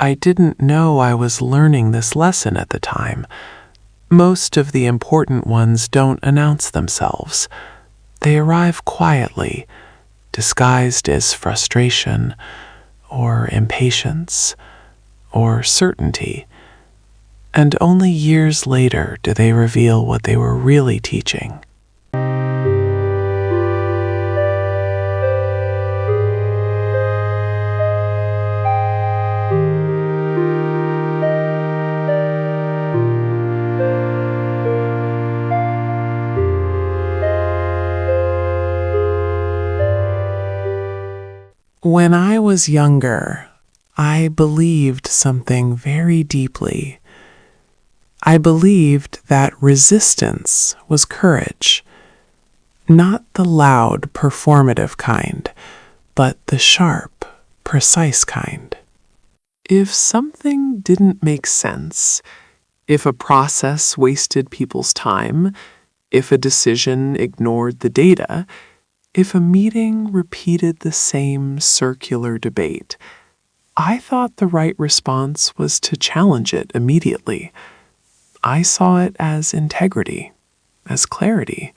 I didn't know I was learning this lesson at the time. Most of the important ones don't announce themselves. They arrive quietly, disguised as frustration, or impatience, or certainty, and only years later do they reveal what they were really teaching. When I was younger, I believed something very deeply. I believed that resistance was courage, not the loud, performative kind, but the sharp, precise kind. If something didn't make sense, if a process wasted people's time, if a decision ignored the data, if a meeting repeated the same circular debate, I thought the right response was to challenge it immediately. I saw it as integrity, as clarity,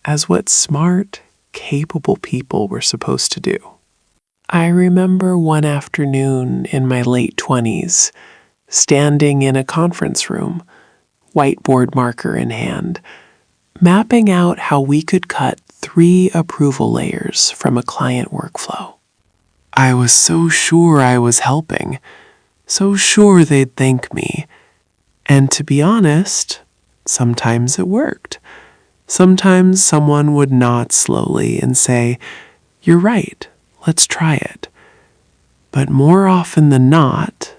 as what smart, capable people were supposed to do. I remember one afternoon in my late 20s, standing in a conference room, whiteboard marker in hand, mapping out how we could cut 3 approval layers from a client workflow. I was so sure I was helping, so sure they'd thank me. And to be honest, sometimes it worked. Sometimes someone would nod slowly and say, "You're right, let's try it." But more often than not,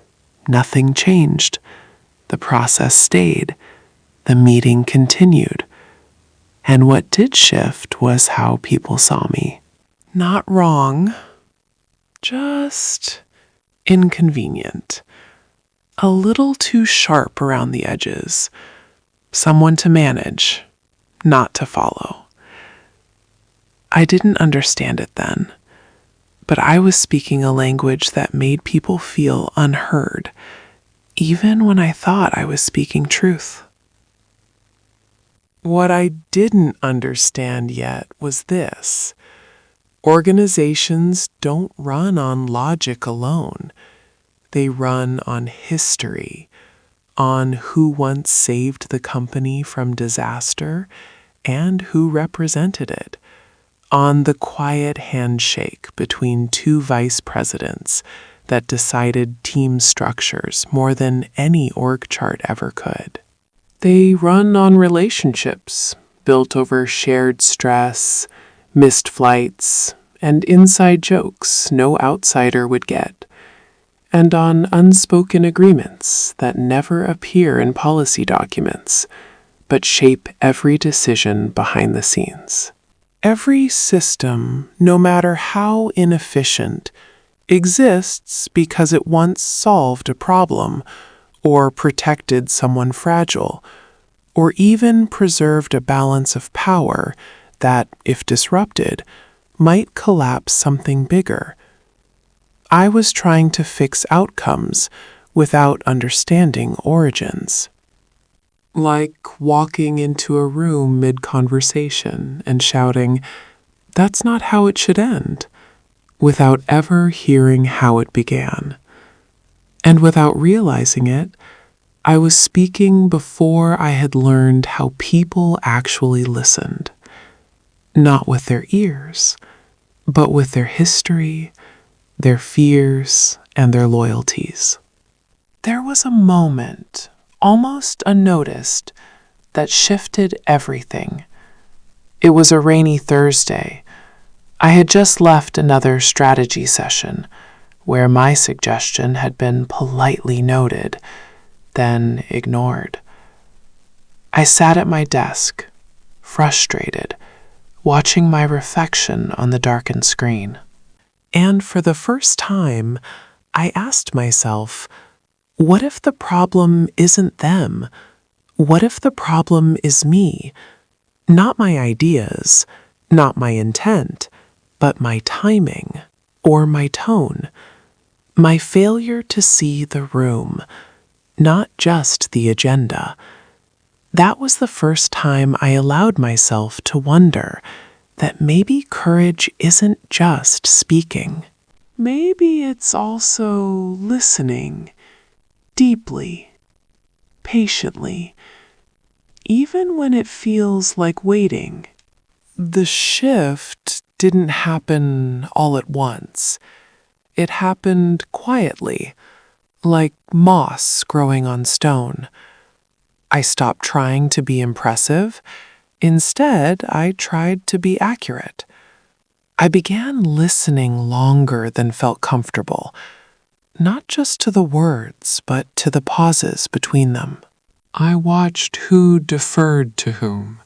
nothing changed. The process stayed. The meeting continued. And what did shift was how people saw me. Not wrong, just inconvenient. A little too sharp around the edges. Someone to manage, not to follow. I didn't understand it then, but I was speaking a language that made people feel unheard, even when I thought I was speaking truth. What I didn't understand yet was this. Organizations don't run on logic alone. They run on history, on who once saved the company from disaster and who represented it, on the quiet handshake between 2 vice presidents that decided team structures more than any org chart ever could. They run on relationships built over shared stress, missed flights, and inside jokes no outsider would get, and on unspoken agreements that never appear in policy documents, but shape every decision behind the scenes. Every system, no matter how inefficient, exists because it once solved a problem, or protected someone fragile, or even preserved a balance of power that, if disrupted, might collapse something bigger. I was trying to fix outcomes without understanding origins. Like walking into a room mid-conversation and shouting, "That's not how it should end," without ever hearing how it began. And without realizing it, I was speaking before I had learned how people actually listened. Not with their ears, but with their history, their fears, and their loyalties. There was a moment, almost unnoticed, that shifted everything. It was a rainy Thursday. I had just left another strategy session, where my suggestion had been politely noted, then ignored. I sat at my desk, frustrated, watching my reflection on the darkened screen. And for the first time, I asked myself, what if the problem isn't them? What if the problem is me? Not my ideas, not my intent, but my timing or my tone. My failure to see the room, not just the agenda. That was the first time I allowed myself to wonder that maybe courage isn't just speaking. Maybe it's also listening deeply, patiently, even when it feels like waiting. The shift didn't happen all at once. It happened quietly, like moss growing on stone. I stopped trying to be impressive. Instead, I tried to be accurate. I began listening longer than felt comfortable, not just to the words, but to the pauses between them. I watched who deferred to whom,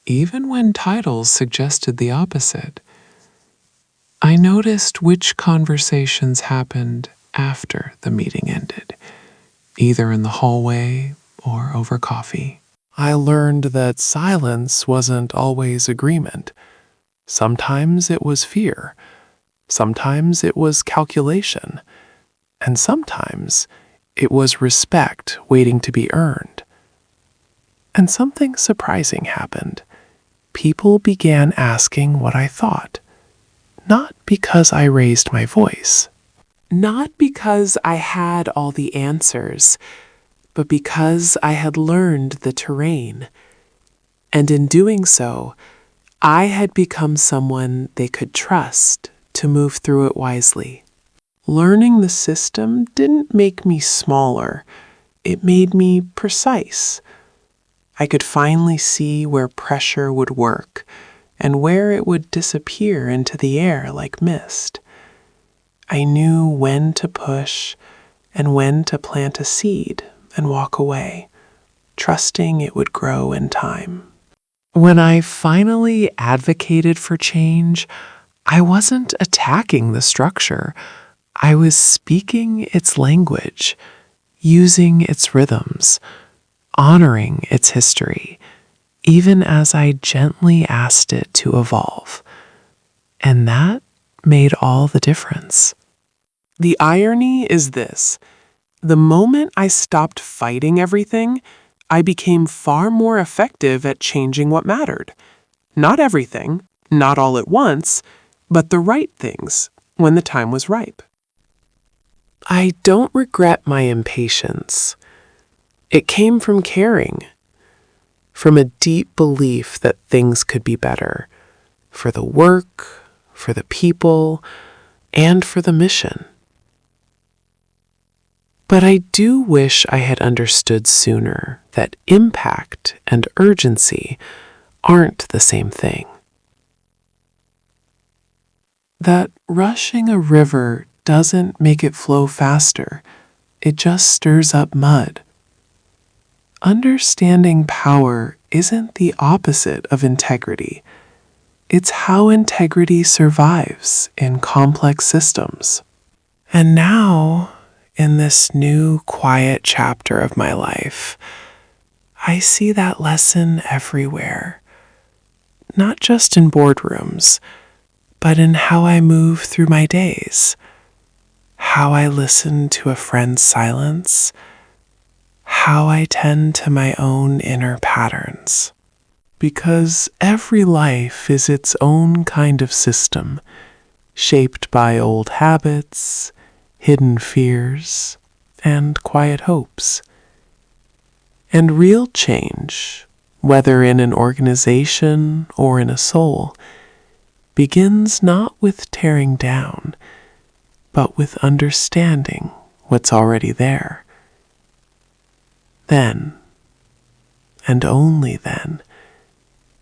even when titles suggested the opposite. I noticed which conversations happened after the meeting ended, either in the hallway or over coffee. I learned that silence wasn't always agreement. Sometimes it was fear, sometimes it was calculation, and sometimes it was respect waiting to be earned. And something surprising happened. People began asking what I thought, not because I raised my voice, not because I had all the answers, but because I had learned the terrain. And in doing so, I had become someone they could trust to move through it wisely. Learning the system didn't make me smaller, it made me precise. I could finally see where pressure would work and where it would disappear into the air like mist. I knew when to push and when to plant a seed and walk away, trusting it would grow in time. When I finally advocated for change, I wasn't attacking the structure. I was speaking its language, using its rhythms, honoring its history, even as I gently asked it to evolve. And that made all the difference. The irony is this: the moment I stopped fighting everything, I became far more effective at changing what mattered. Not everything, not all at once, but the right things when the time was ripe. I don't regret my impatience. It came from caring, from a deep belief that things could be better, for the work, for the people, and for the mission. But I do wish I had understood sooner that impact and urgency aren't the same thing. That rushing a river doesn't make it flow faster, it just stirs up mud. Understanding power isn't the opposite of integrity. It's how integrity survives in complex systems. And now, in this new quiet chapter of my life, I see that lesson everywhere. Not just in boardrooms, but in how I move through my days, how I listen to a friend's silence, how I tend to my own inner patterns. Because every life is its own kind of system, shaped by old habits, hidden fears, and quiet hopes. And real change, whether in an organization or in a soul, begins not with tearing down, but with understanding what's already there. Then, and only then,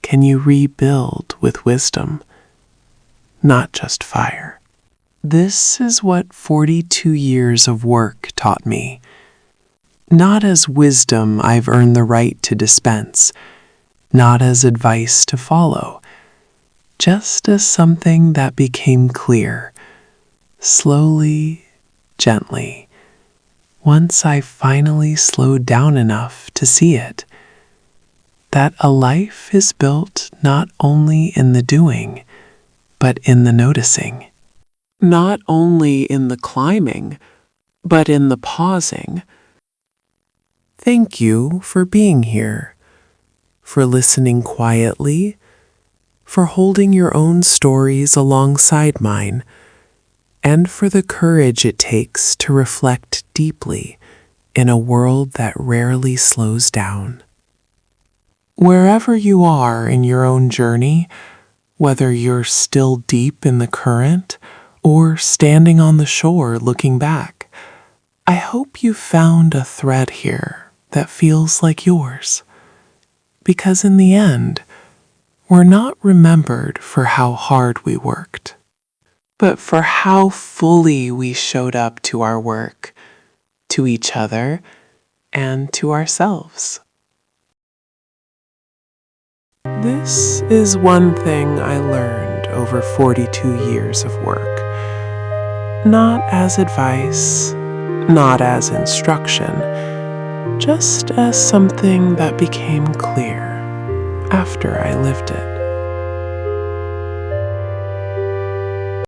can you rebuild with wisdom, not just fire. This is what 42 years of work taught me. Not as wisdom I've earned the right to dispense, not as advice to follow, just as something that became clear, slowly, gently, once I finally slowed down enough to see it, that a life is built not only in the doing, but in the noticing. not only in the climbing, but in the pausing. Thank you for being here, for listening quietly, for holding your own stories alongside mine, and for the courage it takes to reflect deeply in a world that rarely slows down. Wherever you are in your own journey, whether you're still deep in the current or standing on the shore looking back, I hope you found a thread here that feels like yours. Because in the end, we're not remembered for how hard we worked, but for how fully we showed up to our work, to each other, and to ourselves. This is one thing I learned over 42 years of work. Not as advice, not as instruction, just as something that became clear after I lived it.